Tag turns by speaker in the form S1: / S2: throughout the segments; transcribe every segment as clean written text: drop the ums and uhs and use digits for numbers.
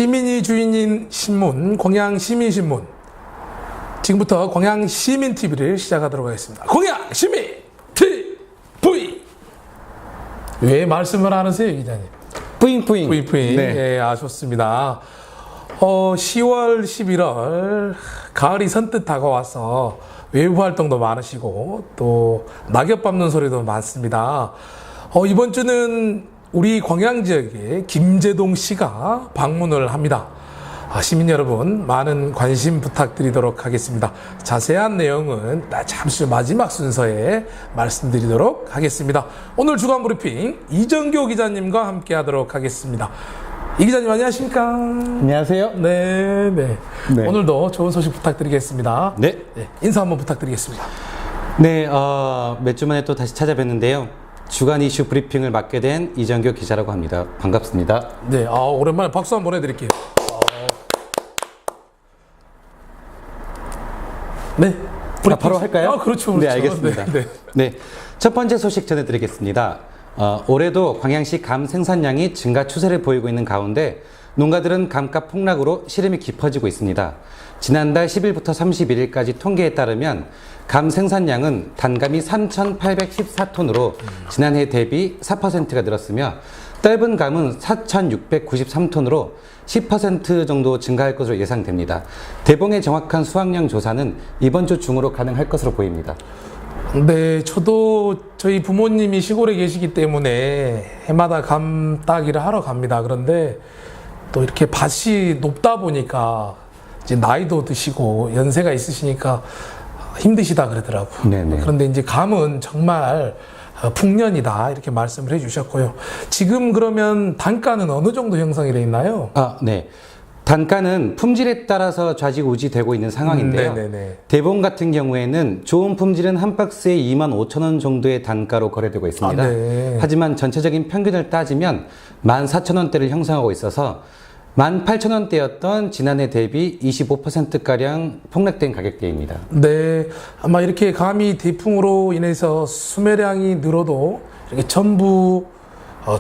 S1: 시민이 주인인 신문, 광양시민신문. 지금부터 광양시민TV를 시작하도록 하겠습니다. 광양시민TV! 왜 말씀을 안 하세요, 기자님?
S2: 뿌잉뿌잉.
S1: 뿌잉뿌잉.
S2: 네.
S1: 예, 좋습니다. 10월, 11월, 가을이 선뜻 다가와서 외부 활동도 많으시고, 또, 낙엽 밟는 소리도 많습니다. 이번 주는 우리 광양 지역에 김재동 씨가 방문을 합니다. 시민 여러분, 많은 관심 부탁드리도록 하겠습니다. 자세한 내용은 잠시 후 마지막 순서에 말씀드리도록 하겠습니다. 오늘 주간 브리핑 이정교 기자님과 함께 하도록 하겠습니다. 이 기자님 안녕하십니까?
S2: 안녕하세요.
S1: 네.
S2: 네.
S1: 오늘도 좋은 소식 부탁드리겠습니다.
S2: 네.
S1: 인사 한번 부탁드리겠습니다.
S2: 네, 몇 주 만에 또 다시 찾아뵀는데요. 주간 이슈 브리핑을 맡게 된 이정교 기자라고 합니다. 반갑습니다.
S1: 네, 오랜만에 박수 한번 보내드릴게요. 네.
S2: 바로 할까요?
S1: 그렇죠.
S2: 네, 알겠습니다. 네. 첫 번째 소식 전해드리겠습니다. 올해도 광양시 감 생산량이 증가 추세를 보이고 있는 가운데 농가들은 감가 폭락으로 시름이 깊어지고 있습니다. 지난달 10일부터 31일까지 통계에 따르면 감 생산량은 단감이 3,814톤으로 지난해 대비 4%가 늘었으며 떫은 감은 4,693톤으로 10% 정도 증가할 것으로 예상됩니다. 대봉의 정확한 수확량 조사는 이번 주 중으로 가능할 것으로 보입니다.
S1: 네, 저도 저희 부모님이 시골에 계시기 때문에 해마다 감 따기를 하러 갑니다. 그런데 또 이렇게 밭이 높다 보니까 이제 나이도 드시고 연세가 있으시니까 힘드시다 그러더라고요.
S2: 네네.
S1: 그런데 이제 감은 정말 풍년이다 이렇게 말씀을 해주셨고요. 지금 그러면 단가는 어느 정도 형성이 되어 있나요?
S2: 네. 단가는 품질에 따라서 좌지우지되고 있는 상황인데요.
S1: 네네네.
S2: 대봉 같은 경우에는 좋은 품질은 한 박스에 25,000원 정도의 단가로 거래되고 있습니다.
S1: 네.
S2: 하지만 전체적인 평균을 따지면 14,000원대를 형성하고 있어서 18,000원대였던 지난해 대비 25%가량 폭락된 가격대입니다.
S1: 네, 아마 이렇게 감이 태풍으로 인해서 수매량이 늘어도 이렇게 전부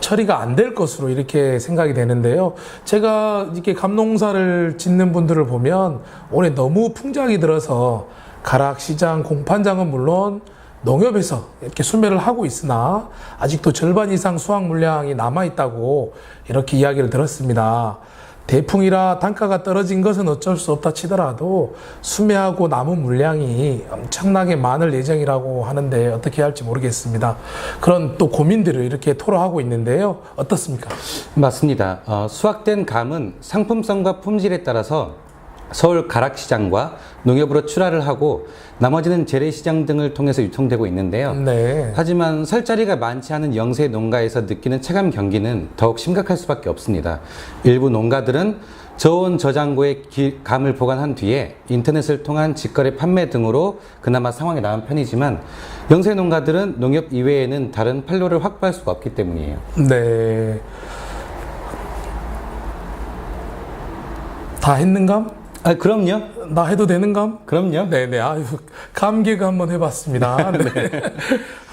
S1: 처리가 안 될 것으로 이렇게 생각이 되는데요. 제가 이렇게 감농사를 짓는 분들을 보면 올해 너무 풍작이 들어서 가락시장, 공판장은 물론 농협에서 이렇게 수매를 하고 있으나 아직도 절반 이상 수확 물량이 남아있다고 이렇게 이야기를 들었습니다. 대풍이라 단가가 떨어진 것은 어쩔 수 없다 치더라도 수매하고 남은 물량이 엄청나게 많을 예정이라고 하는데 어떻게 할지 모르겠습니다. 그런 또 고민들을 이렇게 토로하고 있는데요. 어떻습니까?
S2: 맞습니다. 수확된 감은 상품성과 품질에 따라서 서울 가락시장과 농협으로 출하를 하고 나머지는 재래시장 등을 통해서 유통되고 있는데요.
S1: 네.
S2: 하지만 설 자리가 많지 않은 영세 농가에서 느끼는 체감 경기는 더욱 심각할 수밖에 없습니다. 일부 농가들은 저온 저장고에 감을 보관한 뒤에 인터넷을 통한 직거래 판매 등으로 그나마 상황이 나은 편이지만 영세 농가들은 농협 이외에는 다른 판로를 확보할 수가 없기 때문이에요.
S1: 네. 다 했는감?
S2: 그럼요.
S1: 나 해도 되는감?
S2: 그럼요.
S1: 네네. 아유, 감개그 한번 해봤습니다. 네.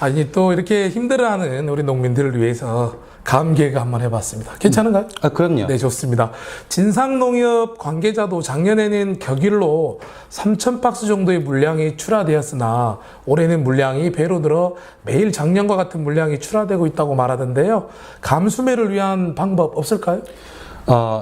S1: 아니, 또 이렇게 힘들어하는 우리 농민들을 위해서 감개그 한번 해봤습니다. 괜찮은가요?
S2: 그럼요.
S1: 네, 좋습니다. 진상농협 관계자도 작년에는 격일로 3,000박스 정도의 물량이 출하되었으나 올해는 물량이 배로 늘어 매일 작년과 같은 물량이 출하되고 있다고 말하던데요. 감수매를 위한 방법 없을까요?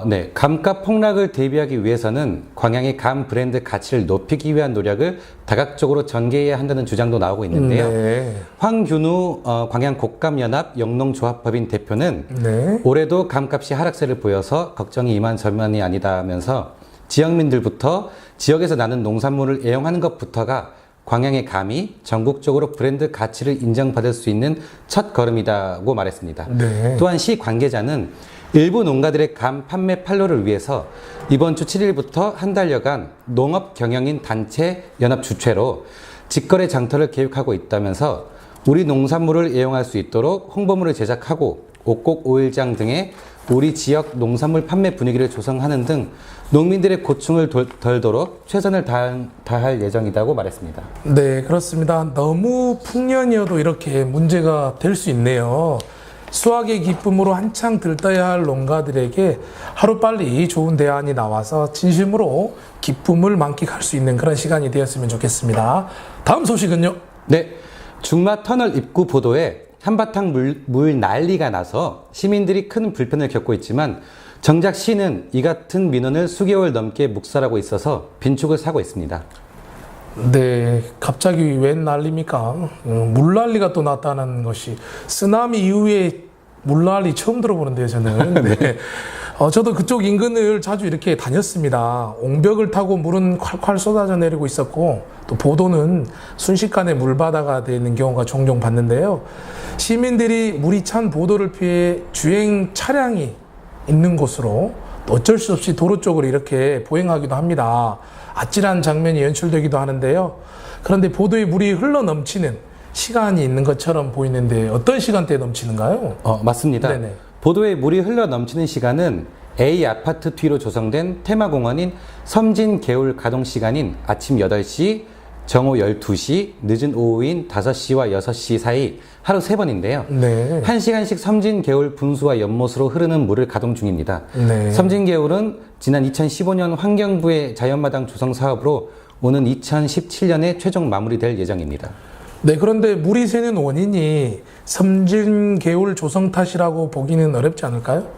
S2: 네. 감가 폭락을 대비하기 위해서는 광양의 감 브랜드 가치를 높이기 위한 노력을 다각적으로 전개해야 한다는 주장도 나오고 있는데요.
S1: 네.
S2: 황균우 광양 곡감연합 영농조합법인 대표는
S1: 네.
S2: 올해도 감값이 하락세를 보여서 걱정이 이만저만이 아니다면서 지역민들부터 지역에서 나는 농산물을 애용하는 것부터가 광양의 감이 전국적으로 브랜드 가치를 인정받을 수 있는 첫 걸음이라고 말했습니다.
S1: 네.
S2: 또한 시 관계자는 일부 농가들의 감 판매 판로를 위해서 이번 주 7일부터 한 달여간 농업 경영인 단체 연합 주최로 직거래 장터를 계획하고 있다면서 우리 농산물을 애용할 수 있도록 홍보물을 제작하고 옥곡 오일장 등의 우리 지역 농산물 판매 분위기를 조성하는 등 농민들의 고충을 덜도록 최선을 다할 예정이라고 말했습니다.
S1: 네, 그렇습니다. 너무 풍년이어도 이렇게 문제가 될 수 있네요. 수확의 기쁨으로 한창 들떠야 할 농가들에게 하루빨리 좋은 대안이 나와서 진심으로 기쁨을 만끽할 수 있는 그런 시간이 되었으면 좋겠습니다. 다음 소식은요?
S2: 네, 중마 터널 입구 보도에 한바탕 물 난리가 나서 시민들이 큰 불편을 겪고 있지만 정작 시는 이 같은 민원을 수개월 넘게 묵살하고 있어서 빈축을 사고 있습니다.
S1: 네, 갑자기 웬 난리입니까? 물난리가 또 났다는 것이 쓰나미 이후에 물난리 처음 들어보는데요, 저는. 네. 저도 그쪽 인근을 자주 이렇게 다녔습니다. 옹벽을 타고 물은 콸콸 쏟아져 내리고 있었고 또 보도는 순식간에 물바다가 되는 경우가 종종 봤는데요. 시민들이 물이 찬 보도를 피해 주행 차량이 있는 곳으로 또 어쩔 수 없이 도로 쪽으로 이렇게 보행하기도 합니다. 아찔한 장면이 연출되기도 하는데요. 그런데 보도에 물이 흘러 넘치는 시간이 있는 것처럼 보이는데 어떤 시간대에 넘치는가요?
S2: 맞습니다.
S1: 네네.
S2: 보도에 물이 흘러 넘치는 시간은 A 아파트 뒤로 조성된 테마공원인 섬진개울 가동 시간인 아침 8시, 정오 12시, 늦은 오후인 5시와 6시 사이 하루 3번인데요.
S1: 네.
S2: 1시간씩 섬진개울 분수와 연못으로 흐르는 물을 가동 중입니다.
S1: 네.
S2: 섬진개울은 지난 2015년 환경부의 자연마당 조성 사업으로 오는 2017년에 최종 마무리될 예정입니다.
S1: 네, 그런데 물이 새는 원인이 섬진개울 조성 탓이라고 보기는 어렵지 않을까요?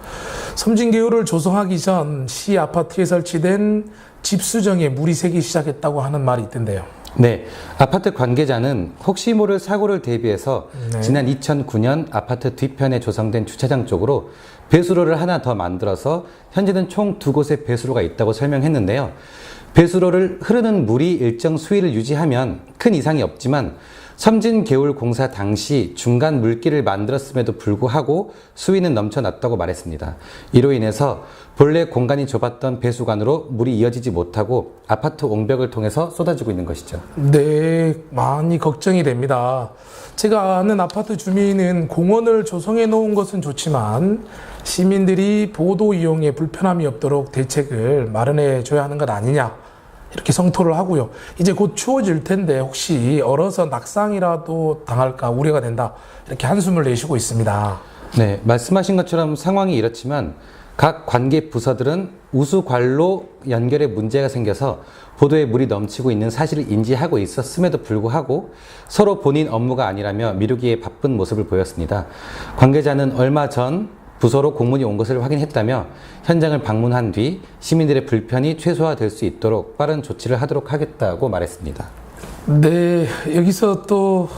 S1: 섬진개울을 조성하기 전 시 아파트에 설치된 집수정에 물이 새기 시작했다고 하는 말이 있던데요.
S2: 네, 아파트 관계자는 혹시 모를 사고를 대비해서
S1: 네.
S2: 지난 2009년 아파트 뒤편에 조성된 주차장 쪽으로 배수로를 하나 더 만들어서 현재는 총 2곳의 배수로가 있다고 설명했는데요. 배수로를 흐르는 물이 일정 수위를 유지하면 큰 이상이 없지만 섬진개울 공사 당시 중간 물길을 만들었음에도 불구하고 수위는 넘쳐났다고 말했습니다. 이로 인해서 본래 공간이 좁았던 배수관으로 물이 이어지지 못하고 아파트 옹벽을 통해서 쏟아지고 있는 것이죠.
S1: 네, 많이 걱정이 됩니다. 제가 아는 아파트 주민은 공원을 조성해 놓은 것은 좋지만 시민들이 보도 이용에 불편함이 없도록 대책을 마련해 줘야 하는 것 아니냐, 이렇게 성토를 하고요. 이제 곧 추워질 텐데 혹시 얼어서 낙상이라도 당할까 우려가 된다, 이렇게 한숨을 내쉬고 있습니다.
S2: 네, 말씀하신 것처럼 상황이 이렇지만 각 관계 부서들은 우수관로 연결에 문제가 생겨서 보도에 물이 넘치고 있는 사실을 인지하고 있었음에도 불구하고 서로 본인 업무가 아니라며 미루기에 바쁜 모습을 보였습니다. 관계자는 얼마 전 부서로 공문이 온 것을 확인했다며 현장을 방문한 뒤 시민들의 불편이 최소화될 수 있도록 빠른 조치를 하도록 하겠다고 말했습니다.
S1: 네, 여기서 또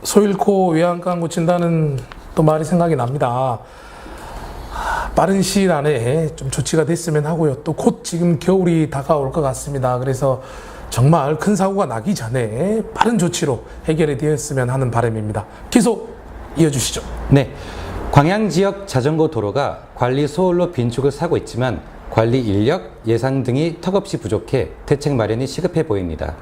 S1: 소 잃고 외양간 고친다는 또 말이 생각이 납니다. 빠른 시일 안에 좀 조치가 됐으면 하고요. 또 곧 지금 겨울이 다가올 것 같습니다. 그래서 정말 큰 사고가 나기 전에 빠른 조치로 해결이 되었으면 하는 바람입니다. 계속 이어주시죠.
S2: 네, 광양 지역 자전거 도로가 관리 소홀로 빈축을 사고 있지만 관리 인력, 예산 등이 턱없이 부족해 대책 마련이 시급해 보입니다.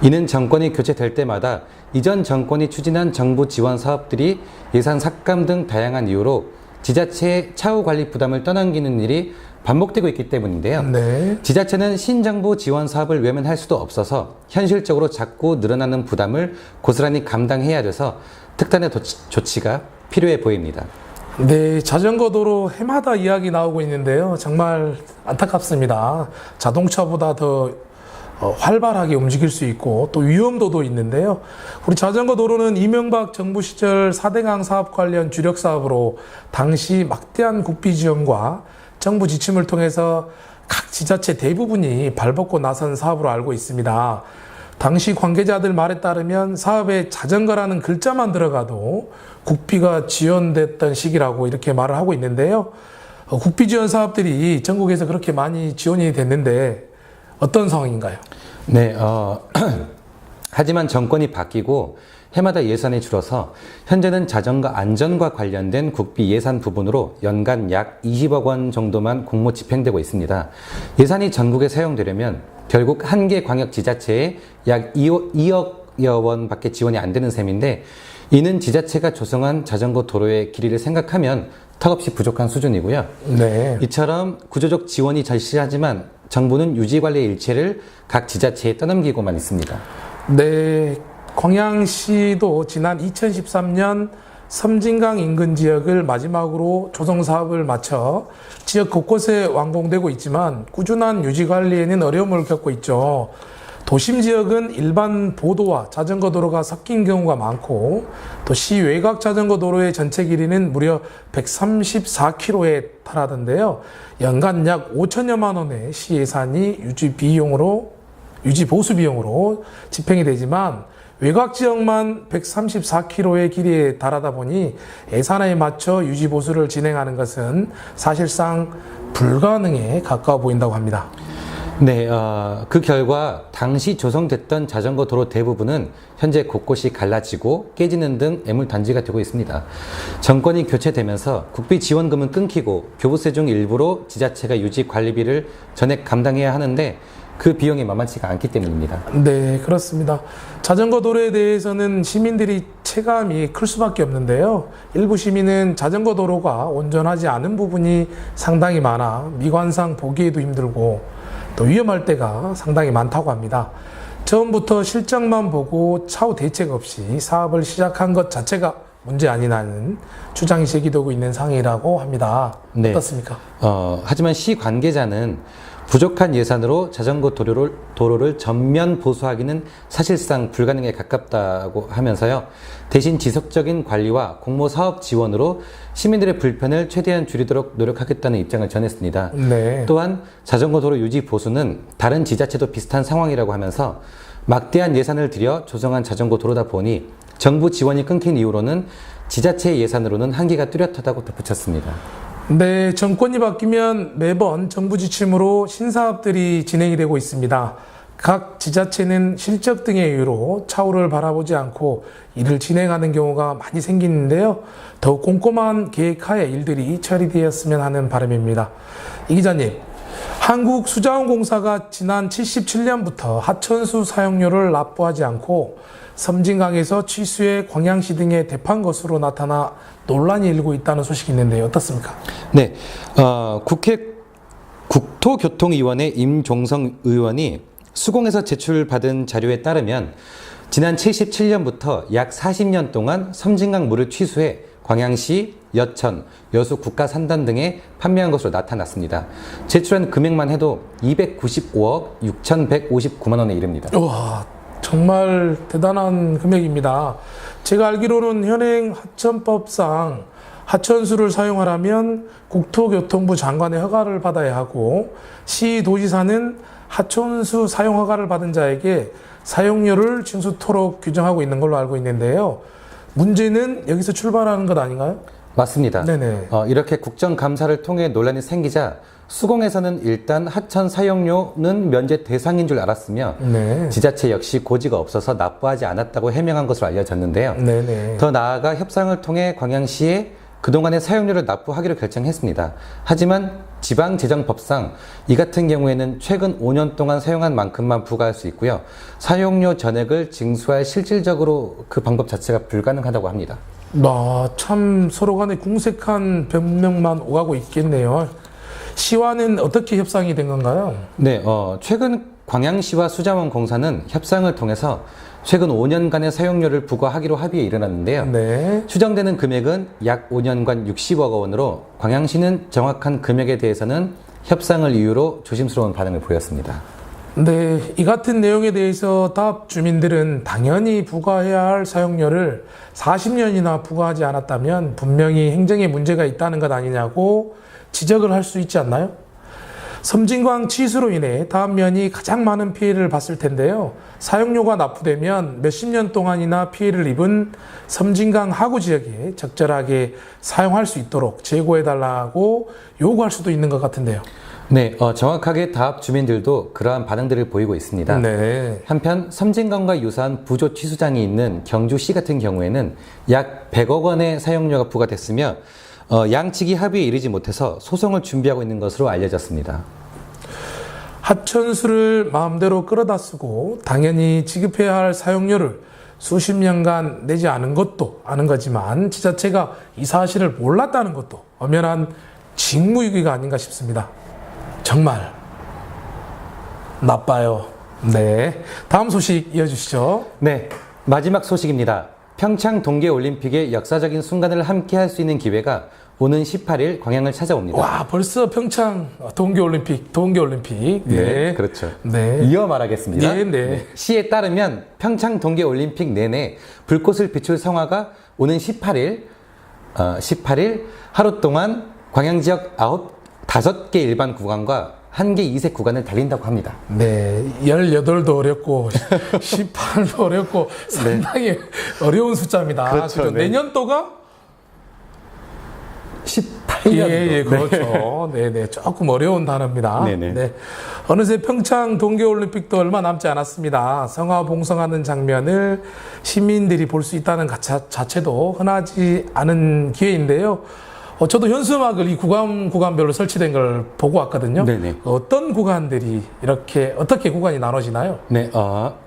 S2: 이는 정권이 교체될 때마다 이전 정권이 추진한 정부 지원 사업들이 예산 삭감 등 다양한 이유로 지자체의 차후 관리 부담을 떠넘기는 일이 반복되고 있기 때문인데요.
S1: 네.
S2: 지자체는 신정부 지원 사업을 외면할 수도 없어서 현실적으로 자꾸 늘어나는 부담을 고스란히 감당해야 돼서 특단의 조치가 필요해 보입니다.
S1: 네, 자전거 도로 해마다 이야기 나오고 있는데요. 정말 안타깝습니다. 자동차보다 더 활발하게 움직일 수 있고 또 위험도도 있는데요. 우리 자전거 도로는 이명박 정부 시절 4대강 사업 관련 주력 사업으로 당시 막대한 국비 지원과 정부 지침을 통해서 각 지자체 대부분이 발벗고 나선 사업으로 알고 있습니다. 당시 관계자들 말에 따르면 사업에 자전거라는 글자만 들어가도 국비가 지원됐던 시기라고 이렇게 말을 하고 있는데요. 국비 지원 사업들이 전국에서 그렇게 많이 지원이 됐는데 어떤 상황인가요?
S2: 네, 하지만 정권이 바뀌고 해마다 예산이 줄어서 현재는 자전거 안전과 관련된 국비 예산 부분으로 연간 약 20억 원 정도만 공모 집행되고 있습니다. 예산이 전국에 사용되려면 결국 한 개 광역지자체에 약 2억여 원밖에 지원이 안 되는 셈인데 이는 지자체가 조성한 자전거 도로의 길이를 생각하면 턱없이 부족한 수준이고요.
S1: 네.
S2: 이처럼 구조적 지원이 절실하지만 정부는 유지관리의 일체를 각 지자체에 떠넘기고만 있습니다.
S1: 네, 광양시도 지난 2013년 섬진강 인근 지역을 마지막으로 조성 사업을 마쳐 지역 곳곳에 완공되고 있지만 꾸준한 유지 관리에는 어려움을 겪고 있죠. 도심 지역은 일반 보도와 자전거 도로가 섞인 경우가 많고 또 시 외곽 자전거 도로의 전체 길이는 무려 134km에 달하던데요. 연간 약 5천여만 원의 시 예산이 유지 보수 비용으로 집행이 되지만 외곽 지역만 134km의 길이에 달하다 보니 예산에 맞춰 유지 보수를 진행하는 것은 사실상 불가능에 가까워 보인다고 합니다.
S2: 네, 그 결과 당시 조성됐던 자전거 도로 대부분은 현재 곳곳이 갈라지고 깨지는 등 애물단지가 되고 있습니다. 정권이 교체되면서 국비 지원금은 끊기고 교부세 중 일부로 지자체가 유지 관리비를 전액 감당해야 하는데 그 비용이 만만치가 않기 때문입니다.
S1: 네, 그렇습니다. 자전거 도로에 대해서는 시민들이 체감이 클 수밖에 없는데요. 일부 시민은 자전거 도로가 온전하지 않은 부분이 상당히 많아 미관상 보기에도 힘들고 또 위험할 때가 상당히 많다고 합니다. 처음부터 실적만 보고 차후 대책 없이 사업을 시작한 것 자체가 문제 아니냐는 주장이 제기되고 있는 상황이라고 합니다.
S2: 네.
S1: 어떻습니까?
S2: 하지만 시 관계자는 부족한 예산으로 자전거 도로를 전면 보수하기는 사실상 불가능에 가깝다고 하면서요. 대신 지속적인 관리와 공모 사업 지원으로 시민들의 불편을 최대한 줄이도록 노력하겠다는 입장을 전했습니다.
S1: 네.
S2: 또한 자전거 도로 유지 보수는 다른 지자체도 비슷한 상황이라고 하면서 막대한 예산을 들여 조성한 자전거 도로다 보니 정부 지원이 끊긴 이후로는 지자체의 예산으로는 한계가 뚜렷하다고 덧붙였습니다.
S1: 네, 정권이 바뀌면 매번 정부 지침으로 신사업들이 진행이 되고 있습니다. 각 지자체는 실적 등의 이유로 차후를 바라보지 않고 일을 진행하는 경우가 많이 생기는데요. 더욱 꼼꼼한 계획하에 일들이 처리되었으면 하는 바람입니다. 이 기자님, 한국수자원공사가 지난 77년부터 하천수 사용료를 납부하지 않고 섬진강에서 취수해 광양시 등에 대판 것으로 나타나 논란이 일고 있다는 소식이 있는데 어떻습니까?
S2: 네, 국회 국토교통위원회 임종성 의원이 수공에서 제출받은 자료에 따르면 지난 77년부터 약 40년 동안 섬진강 물을 취수해 광양시, 여천, 여수 국가산단 등에 판매한 것으로 나타났습니다. 제출한 금액만 해도 295억 6,159만 원에 이릅니다.
S1: 와, 정말 대단한 금액입니다. 제가 알기로는 현행 하천법상 하천수를 사용하려면 국토교통부 장관의 허가를 받아야 하고 시도지사는 하천수 사용 허가를 받은 자에게 사용료를 징수토록 규정하고 있는 걸로 알고 있는데요. 문제는 여기서 출발하는 것 아닌가요?
S2: 맞습니다.
S1: 네네.
S2: 이렇게 국정감사를 통해 논란이 생기자 수공에서는 일단 하천 사용료는 면제 대상인 줄 알았으며
S1: 네.
S2: 지자체 역시 고지가 없어서 납부하지 않았다고 해명한 것으로 알려졌는데요.
S1: 네네.
S2: 더 나아가 협상을 통해 광양시에 그동안의 사용료를 납부하기로 결정했습니다. 하지만 지방재정법상 이 같은 경우에는 최근 5년 동안 사용한 만큼만 부과할 수 있고요. 사용료 전액을 징수할 실질적으로 그 방법 자체가 불가능하다고 합니다.
S1: 참 서로 간에 궁색한 변명만 오가고 있겠네요. 시와는 어떻게 협상이 된 건가요?
S2: 네, 최근 광양시와 수자원공사는 협상을 통해서 최근 5년간의 사용료를 부과하기로 합의에 이르렀는데요.
S1: 네.
S2: 추정되는 금액은 약 5년간 60억 원으로 광양시는 정확한 금액에 대해서는 협상을 이유로 조심스러운 반응을 보였습니다.
S1: 네, 이 같은 내용에 대해서 답 주민들은 당연히 부과해야 할 사용료를 40년이나 부과하지 않았다면 분명히 행정에 문제가 있다는 것 아니냐고 지적을 할 수 있지 않나요? 섬진강 취수로 인해 다음 면이 가장 많은 피해를 봤을 텐데요. 사용료가 납부되면 몇십 년 동안이나 피해를 입은 섬진강 하구 지역에 적절하게 사용할 수 있도록 제고해달라고 요구할 수도 있는 것 같은데요.
S2: 네, 정확하게 다합 주민들도 그러한 반응들을 보이고 있습니다.
S1: 네.
S2: 한편 섬진강과 유사한 부조 취수장이 있는 경주시 같은 경우에는 약 100억 원의 사용료가 부과됐으며 양측이 합의에 이르지 못해서 소송을 준비하고 있는 것으로 알려졌습니다.
S1: 하천수를 마음대로 끌어다 쓰고 당연히 지급해야 할 사용료를 수십 년간 내지 않은 것도 아는 거지만 지자체가 이 사실을 몰랐다는 것도 엄연한 직무유기가 아닌가 싶습니다. 정말 나빠요. 네, 다음 소식 이어주시죠.
S2: 네, 마지막 소식입니다. 평창 동계올림픽의 역사적인 순간을 함께 할 수 있는 기회가 오는 18일 광양을 찾아옵니다.
S1: 와, 벌써 평창 동계올림픽.
S2: 네, 그렇죠.
S1: 네.
S2: 이어 말하겠습니다.
S1: 네.
S2: 시에 따르면 평창 동계올림픽 내내 불꽃을 비출 성화가 오는 18일 하루 동안 광양 지역 5개 일반 구간과 1개 이색 구간을 달린다고 합니다.
S1: 네, 18도 어렵고 18도 어렵고 상당히 어려운 숫자입니다.
S2: 그렇죠. 네.
S1: 내년도가
S2: 18년.
S1: 예, 그렇죠. 네, 조금 어려운 단어입니다.
S2: 네네.
S1: 네. 어느새 평창 동계올림픽도 얼마 남지 않았습니다. 성화 봉송하는 장면을 시민들이 볼 수 있다는 자체도 흔하지 않은 기회인데요. 저도 현수막을 이 구간별로 설치된 걸 보고 왔거든요.
S2: 네네.
S1: 어떤 구간들이 어떻게 구간이 나눠지나요?
S2: 네,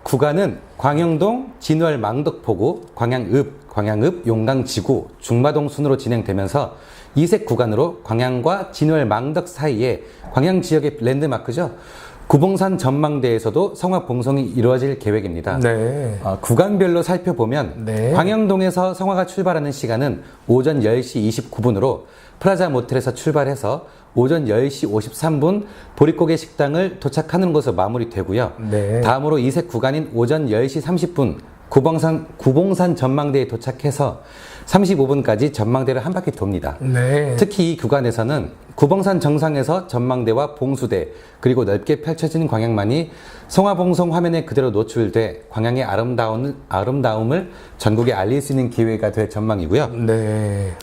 S2: 구간은 광영동, 진월, 망덕포구, 광양읍, 용강지구, 중마동 순으로 진행되면서 이색 구간으로 광양과 진월, 망덕 사이에 광양 지역의 랜드마크죠. 구봉산 전망대에서도 성화 봉송이 이루어질 계획입니다.
S1: 네.
S2: 구간별로 살펴보면
S1: 네.
S2: 광영동에서 성화가 출발하는 시간은 오전 10시 29분으로 프라자 모텔에서 출발해서 오전 10시 53분 보릿고개 식당을 도착하는 곳으로 마무리되고요.
S1: 네.
S2: 다음으로 이색 구간인 오전 10시 30분 구봉산 전망대에 도착해서 35분까지 전망대를 한 바퀴 돕니다.
S1: 네.
S2: 특히 이 구간에서는 구봉산 정상에서 전망대와 봉수대 그리고 넓게 펼쳐진 광양만이 성화봉송 화면에 그대로 노출돼 광양의 아름다움을 전국에 알릴 수 있는 기회가 될 전망이고요.
S1: 네.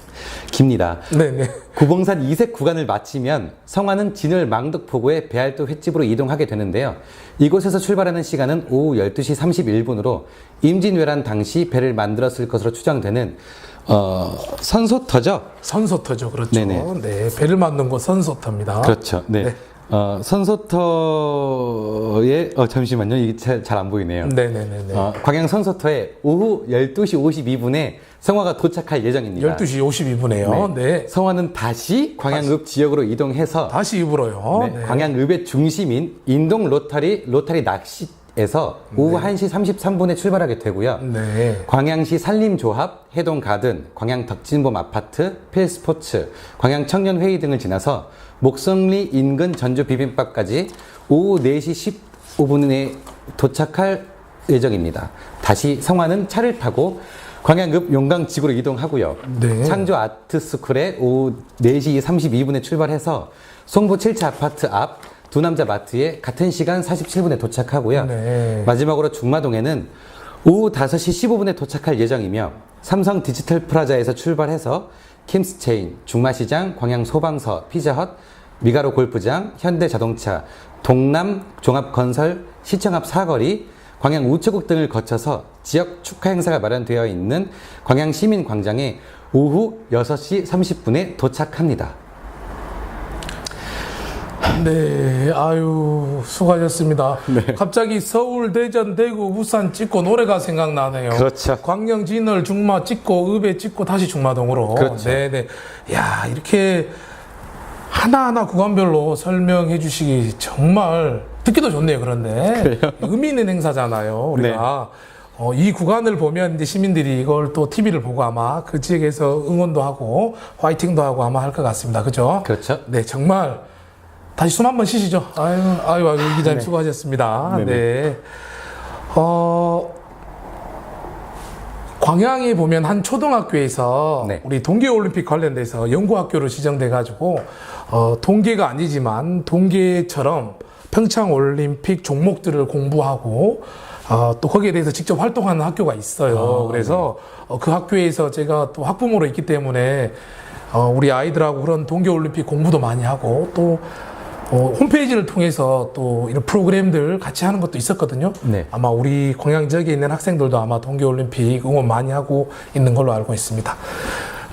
S2: 깁니다.
S1: 네.
S2: 구봉산 이색 구간을 마치면 성화는 진월 망덕포구의 배알도 횟집으로 이동하게 되는데요. 이곳에서 출발하는 시간은 오후 12시 31분으로 임진왜란 당시 배를 만들었을 것으로 추정되는 선소터죠?
S1: 선소터죠. 그렇죠.
S2: 네네.
S1: 네. 배를 만든 곳 선소터입니다.
S2: 그렇죠. 네.
S1: 네.
S2: 선소터에 잠시만요. 이게 잘 안 보이네요.
S1: 네네네.
S2: 광양 선소터에 오후 12시 52분에 성화가 도착할 예정입니다.
S1: 12시 52분에요. 네.
S2: 성화는 다시 광양읍 지역으로 이동해서
S1: 다시 입으로요.
S2: 네, 광양읍의 중심인 인동 로터리 낚시에서 오후 1시 33분에 출발하게 되고요.
S1: 네.
S2: 광양시 산림조합, 해동가든, 광양 덕진범 아파트, 필스포츠, 광양 청년회의 등을 지나서 목성리 인근 전주 비빔밥까지 오후 4시 15분에 도착할 예정입니다. 다시 성화는 차를 타고 광양읍 용강지구로 이동하고요.
S1: 네.
S2: 창조 아트스쿨에 오후 4시 32분에 출발해서 송부 7차 아파트 앞 두 남자 마트에 같은 시간 47분에 도착하고요.
S1: 네.
S2: 마지막으로 중마동에는 오후 5시 15분에 도착할 예정이며 삼성 디지털 프라자에서 출발해서 킴스체인, 중마시장, 광양소방서, 피자헛, 미가로 골프장, 현대자동차, 동남 종합건설, 시청 앞 사거리, 광양 우체국 등을 거쳐서 지역 축하 행사가 마련되어 있는 광양시민광장에 오후 6시 30분에 도착합니다.
S1: 네, 아유, 수고하셨습니다.
S2: 네.
S1: 갑자기 서울, 대전, 대구, 부산 찍고 노래가 생각나네요.
S2: 그렇죠.
S1: 광명, 진월, 중마 찍고, 읍에 찍고, 다시 중마동으로.
S2: 그렇죠.
S1: 네네. 야, 이렇게 하나하나 구간별로 설명해 주시기 정말 듣기도 좋네요, 그런데. 의미 있는 행사잖아요, 우리가. 이 구간을 보면 이제 시민들이 이걸 또 TV를 보고 아마 그 지역에서 응원도 하고, 화이팅도 하고 아마 할 것 같습니다. 그죠?
S2: 그렇죠.
S1: 네, 정말. 다시 숨 한번 쉬시죠. 아유, 이 기자님
S2: 네.
S1: 수고하셨습니다.
S2: 네네.
S1: 네. 광양에 보면 한 초등학교에서
S2: 네.
S1: 우리 동계올림픽 관련돼서 연구학교로 지정돼가지고, 동계가 아니지만 동계처럼 평창올림픽 종목들을 공부하고, 또 거기에 대해서 직접 활동하는 학교가 있어요. 그래서 그 학교에서 제가 또 학부모로 있기 때문에, 우리 아이들하고 그런 동계올림픽 공부도 많이 하고, 또, 홈페이지를 통해서 또 이런 프로그램들 같이 하는 것도 있었거든요.
S2: 네.
S1: 아마 우리 광양 지역에 있는 학생들도 아마 동계올림픽 응원 많이 하고 있는 걸로 알고 있습니다.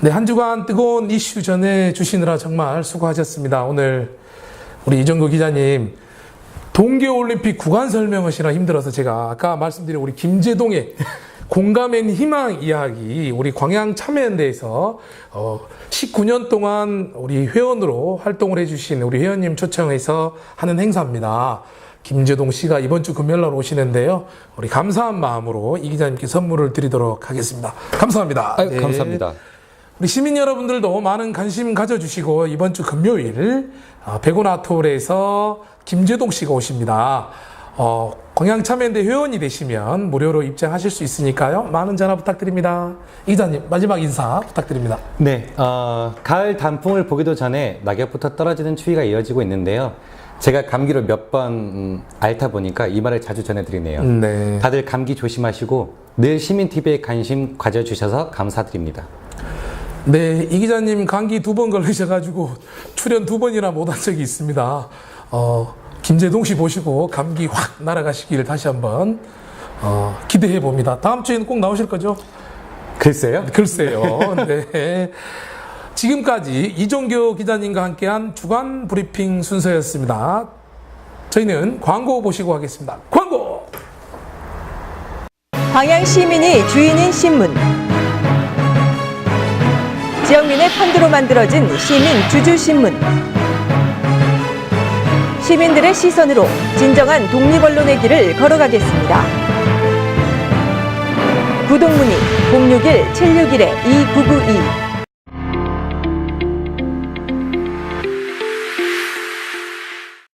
S1: 네, 한 주간 뜨거운 이슈 전해 주시느라 정말 수고하셨습니다. 오늘 우리 이정구 기자님, 동계올림픽 구간 설명하시느라 힘들어서 제가 아까 말씀드린 우리 김제동의 공감엔 희망 이야기, 우리 광양 참여연대에서 19년 동안 우리 회원으로 활동을 해주신 우리 회원님 초청해서 하는 행사입니다. 김재동 씨가 이번 주 금요일 날 오시는데요. 우리 감사한 마음으로 이 기자님께 선물을 드리도록 하겠습니다. 감사합니다.
S2: 아유, 감사합니다.
S1: 우리 시민 여러분들도 많은 관심 가져주시고 이번 주 금요일 백운아트홀에서 김재동 씨가 오십니다. 광양참여연대 회원이 되시면 무료로 입장하실 수 있으니까요. 많은 전화 부탁드립니다. 이 기자님 마지막 인사 부탁드립니다.
S2: 네, 가을 단풍을 보기도 전에 낙엽부터 떨어지는 추위가 이어지고 있는데요. 제가 감기로 몇 번 앓다 보니까 이 말을 자주 전해드리네요.
S1: 네.
S2: 다들 감기 조심하시고 늘 시민TV에 관심 가져주셔서 감사드립니다.
S1: 네, 이 기자님 감기 2번 걸리셔가지고 출연 2번이나 못한 적이 있습니다. 김재동 씨 보시고 감기 확 날아가시길 다시 한번 기대해 봅니다. 다음 주에는 꼭 나오실 거죠?
S2: 글쎄요.
S1: 글쎄요. 네. 지금까지 이종교 기자님과 함께한 주간 브리핑 순서였습니다. 저희는 광고 보시고 하겠습니다. 광고!
S3: 광양 시민이 주인인 신문. 지역민의 펀드로 만들어진 시민 주주신문. 시민들의 시선으로 진정한 독립언론의 길을 걸어가겠습니다. 구독문의 061-761-2992